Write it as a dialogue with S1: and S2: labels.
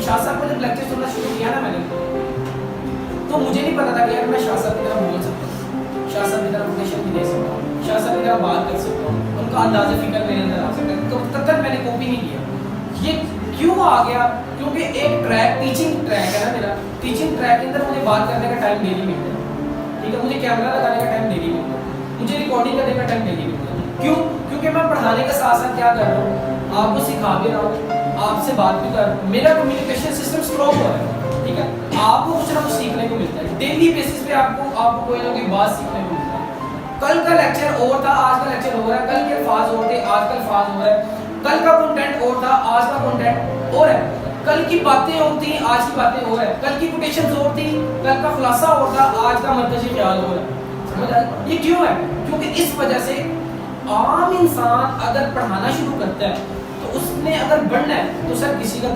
S1: شاہ صاحب کو جب لیکچر سننا شروع کیا نا میں نے, تو مجھے نہیں پتا تھا کہ یار میں شاہ صاحب کی طرح بول سکتا ہوں, شاہ صاحب کی طرح روٹیشن بھی دے سکتا ہوں, شاہ صاحب کی طرح بات کر سکتا ہوں, ان کا انداز فکر میرے اندر آ سکتا ہے. تو تب تک میں نے کاپی نہیں کیا. یہ کیوں آ گیا؟ کیونکہ ایک ٹریک ٹیچنگ ٹریک ہے نا میرا, ٹیچنگ ٹریک کے اندر مجھے بات کرنے کا ٹائم ڈیلی ملتا ہے, ٹھیک ہے, مجھے کیمرہ لگانے کا ٹائم ڈیلی ملتا ہے, مجھے ریکارڈنگ کرنے کا ٹائم ڈیلی ملتا ہے. کیوں؟ کیونکہ میں پڑھانے کے ساتھ ساتھ کیا کر رہا ہوں, آپ کو سکھا بھی رہا ہوں, آپ سے بات بھی کر رہا ہوں, میرا کمیونیکیشن سسٹم اسٹرانگ ہو رہا ہے, ٹھیک ہے. آپ کو کچھ نہ کچھ سیکھنے کو ملتا ہے ڈیلی بیسس پہ, آپ کو کوئی نہ کوئی بات سیکھنے کو ملتا ہے. کل کا لیکچر اور تھا, آج کا لیکچر ہو رہا ہے, کل کے الفاظ اور تھے, آج کا الفاظ ہو رہا ہے, کل کا کنٹینٹ اور تھا, آج کا کنٹینٹ اور ہے, کل کی باتیں اور تھیں, آج کی باتیں اور ہے, کل کی کوٹیشنز اور تھیں, کل کا خلاصہ اور تھا, آج کا مرکزی خیال اور ہے. سمجھ آ رہا ہے؟ یہ کیوں ہے؟ کیونکہ اس وجہ سے عام انسان اگر پڑھانا شروع کرتا ہے تو اس نے اگر بڑھنا ہے تو سر کسی کا